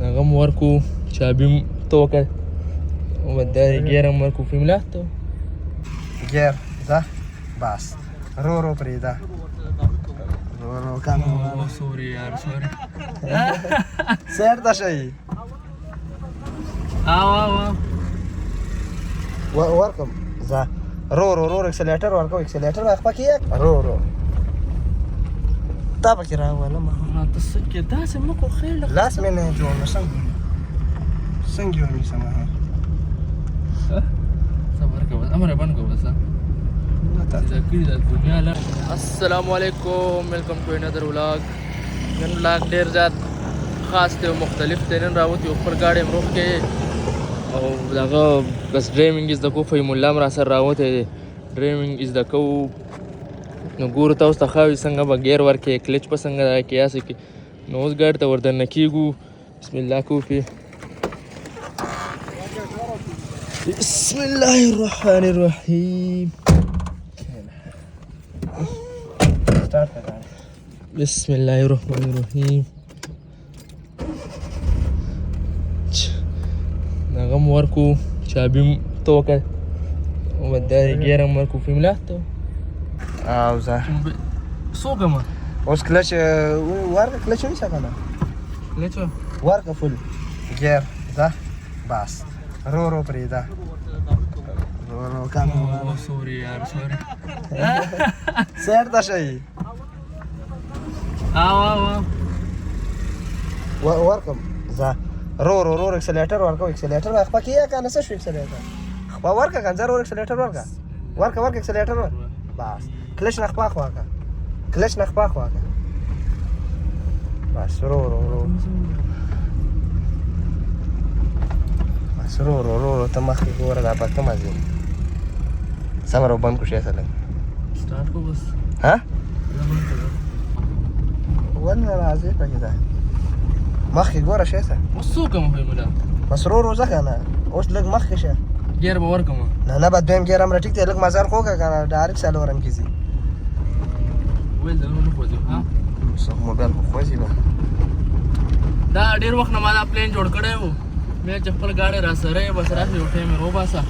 هغه م ورکو چابي م ته وکړه دا ګیر هم ورکو فیملاته ګیر ده بس رو رو پرېږده رو رو کم سوري یار سوري سیټ ته شئ ورکم زه رو رو رو اکسلیټر ورکو اکسلیټر واخ پکې رو رو تا پکې راولم ته څه کې داسې مه کو خیل لاس مې نه جوړ نه څنګه ونیسم صبر کوه امر بند کوه بس السلام علیکم ویلکم ټو انذر ولاګ نن ولاګ ډېر زیات خاص دی او مختلف دی نن راوتي یو خپل ګاډی م روغ کې او دغه بس ډرایوینګ زده کوو فهیم الله م راسره راوتی دی ډرایوینګ زده کوو نو ګورو تاسو ته ښه وي څنګه به ګیر ورکړې کلچ به څنګه راکړې هسې کې نو اوس ګاډي ته وردننه کېږو بسم الله کوو پې بسم الله الرحمن الرحیم بسم الله الرحمن الرحیم هغه م ورکو چابي م ته وکړه دا ګیر هم ورکو فیملاته او زه څوک م اوس کلچ ورکه کلچ ونیسه که نه کلچ ورکه فل ګیر ده بس رو رو پرېږده رو رو کم سوري یار سوري سیټ ته شئ ورکم زه رو رو رو اکسلیټر ورکو اکسلیټر واخ پکې که نه څه شو اکسلیټر خپه ورکه کنځه رو اکسلیټر ورکه ورکه اکسلیټر ورکه بس کلچ نه خپه خواکه کلچ نه خپه خواکه بس رو رو رو بس رو رو رو ته مخکې ګوره دا په کومه ځي سمه رو بند کړو شی سره سټارټ کو بس ها ولې راځي پکې ده مخکې ګوره شی سره اوس څوک م فهیم الله بس رو رو ځه که نه اوس لږ مخکې شه ګیر به ورکړم نه نه به دویم ګیر هم را ټیک دی لږ مزار خو که که نه ډایرکټ څلورم کې ځي ویل د نه خوځي ها موبایل خو خوځي نو دا ډېر وخت نه ما دا پلین جوړ کړی و بیا چې خپل ګاډی را سره یې بس راشي یو ټایم یې روباسه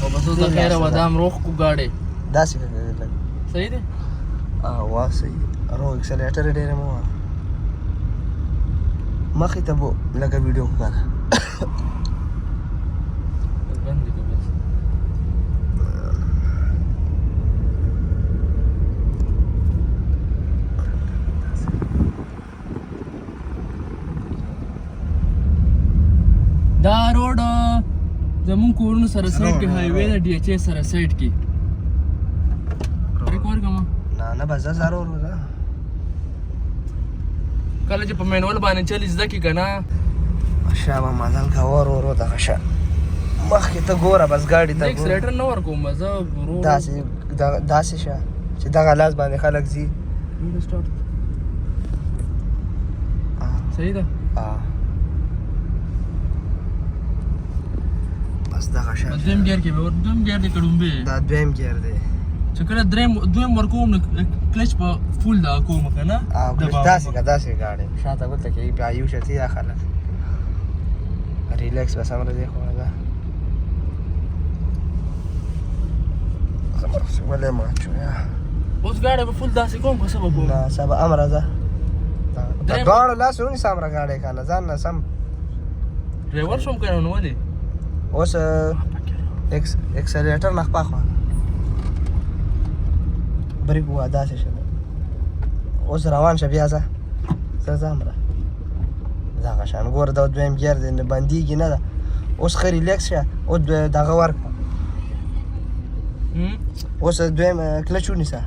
او بس اوس د خیره و دا هم روغ کړو ګاډی داسې که لږ صحیح دی وا صحیح رو اکسلیټر یې ډېره مه وهه مخې ته به لږه ویډیو وکړه بند دي که بس دا روډ زمونږ کورونو سره سایډ کې هایوی ده ډي ایچ ای سره سایډ کې بریک ورکړم نه نه بس ځه ضرور ده کله چې په مینول باندې چلی زده کړي که نه شابه مزل کوه ورو ورو دغه شه مخکې ته ګوره بس ګاډي ته اکسلیټر نه ورکوم زه ورو داسې شه چې دغه لاس باندې خلک ځي صحیح ده بس دغه شه دویم ګیر کې به دویم ګیر دی که ډومبې دا دویم ګیر دی چې کله دویم ورکوم نو کلچ په فول دا کوم که نه داسې که داسې ګاډی شاته ګوته کوي بیا یو شتي دا خلک ریلیکس بس هم راځي خو ده ولې ما چویا اوس ګاډی به فول داسې کوم که څه به کوم نه سبا هم راځه د دواړو لاس ونیسه همره ګاډی که نه ځان نه سم ډرایور شوم که نه نو ولې اوس اکسلیټر نه خپه خوا بریک ووهه داسې شه اوس روان شه بیا ځه ځه همره دغه شان ګوره دا دویم ګیر دی نه بندېږي نه ده اوس ښه ریلیکس شه اوس دغه ورکړه اوس دویم کلچ ونیسه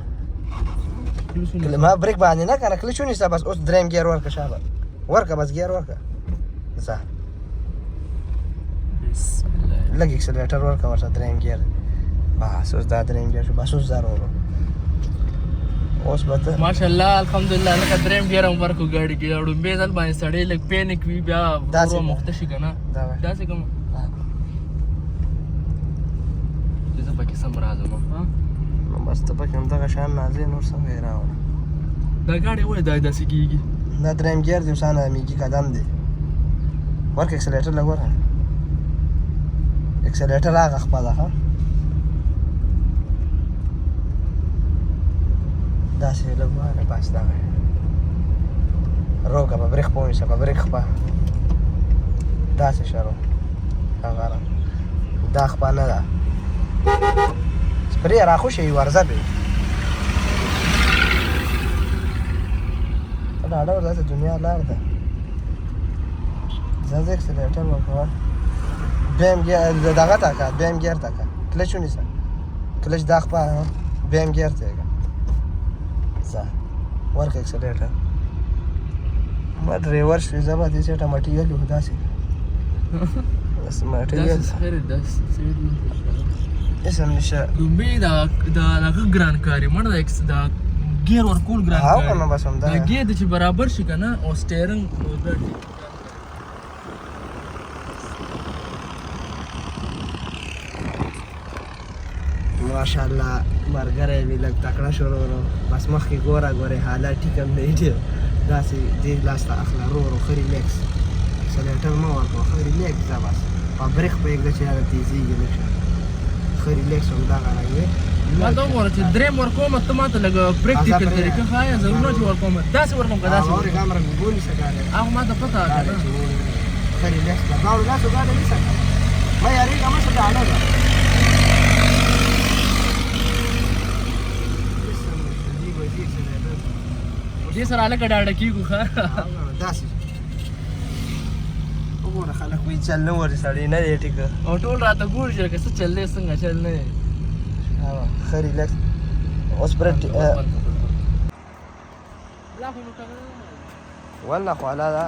ما بریک باندې نه که نه کلچ ونیسه بس اوس دریم ګیر ورکړه شابه ورکړه بس ګیر ورکړه ځه لږ اکسلیټر ورکړه ورته دریم ګیر بس اوس دا دریم ګیر شو بس اوس ځه ورو اوس به ته ماشاءالله الحمدلله لکه دریم ګیر هم ورکړو ګاډي کې ډومبې ځل باندې سړی لږ پینک وي بیا ورو مخته شي که نه داسې کوم چې زه پکې سم راځم نو بس ته پکې همدغه شیان نازې نور څنګه یې راوړه دا ګاډی ولې داسې کېږي دا درېیم ګیر دی اوسانه میږي قدم دی ورکه اکسلیټر لږ ورکړه اکسلیټر هغه خپله ښه داسې لږ وهله بس دغه روکه په بریک پونیسه په بریک خپه داسې شه رو هغه دا خپه نه ده سپرې راخوشې ورځه پې ته ډاډه ور داسې دنیا لار ده ځه زه اکسلیټر ورکوه دویم ګیر دغه ته که دویم ګیر ته که کلچ ونیسه کلچ دا خپه دویم ګیر ته یې که ځه ورکړه اکسلیټر ما ډریور شوې زه به دې سیټه مټیریل وو داسې بس مټیریل اسم نشه لومبې دا هغه ګران کاري مړه دا ګیر ورکول ګران هاو کاري کنه بس همدا دا ګیر چې برابر شي که نه او سټیرنګ ماشاءالله ملګری مې لږ تکړه شروع ورو بس مخکې ګوره ګورې حالت ټیک هم دی ډېر داسې دې لاس ته اخله رو رو ښه ریلیکس اکسلیټر مه ورکوه ښه ریلیکس ده بس په بریک پرېږده چې هغه تېزېږي لږ شه ښه ریلیکس همدغه رنګ ما ته وګوره چې درېیم ورکوم ته ما ته لږ پریکټیکل طریقه ښایه ضرور نه چې ورکوم داسې ورکوم که داسې اورې کامره مې بونیسه ګاډی هغه ما ته پته ده ښه ریلیکس ده دواړو لاسو ګاډی نیسه مه یارېږه مه شه ډاډه ده دې سره هلکه ډاډه کېږو ښه داسې وګوره خلک وایي چل نه وري سړی نه دی ټیکه او ټول راته ګوري چې لکه څه چل دی څنګه چل نه دی ښه ریلیکس اوس پرې والله خواله ده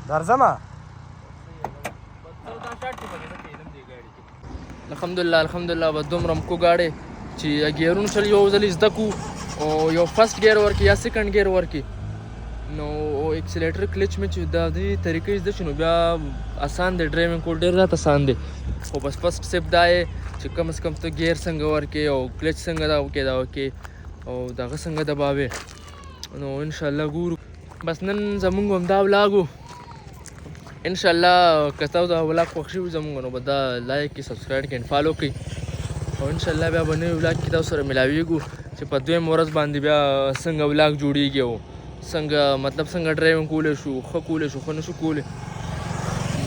درځمه الحمدلله به دومره مکو ګاډی چې ګیرونه چل یو ځل زده کو او یو فرست ګیر ورکړي یا سیکنډ ګیر ورکړي نو اکسلیټر کلچ مې چې د دې طریقې زده شي نو بیا اسان دی ډرایوینګ کول ډېر زیات اسان دی خو بس فرست سټپ دا یې چې کم از کم ته ګیر څنګه ورکړې او کلچ څنګه دا وکړې او دغه څنګه دباوې نو انشاءالله ګورو بس نن زمونږ همدا ولاګو انشاءالله که تاسو دا ولاګ خوښ شوي زمونږ نو به دا لایک کړئ سبسکرایب کړئ فالو کړئ او انشاءالله بیا به نوي ولاګ کې تاسو سره ملاویږو چې په دویم ورځ باندې بیا څنګه ولاګ جوړیږي او څنګه مطلب څنګه ډرایوینګ کولی شو ښه کولی شو ښه نه شو کولی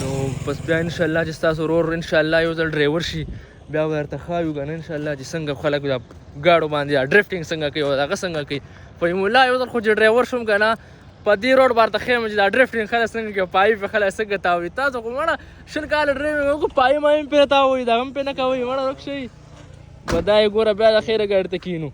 نو بس بیا انشاءالله چې ستاسو ورور انشاءالله یو ځل ډرایور شي بیا به درته ښایو که نه انشاءالله چې څنګه خلک دا ګاډو باندې ډرفټینګ څنګه کوي او هغه څنګه کوي په مولا یو ځل خو چې ډرایور شوم که نه په دې روډ باندې ښیم چې دا ډرفټینګ خلک څنګه کوي پایپ پې خلک څنګه تاوي تاسو خو مړه شل کاله ډرایوینګ وکړو پایپ مایم پرې تاووي دا هم پې نه کوئ مړه ورک شئ په دا یې ګوره بیا د خیره ګاډي ته کښېنو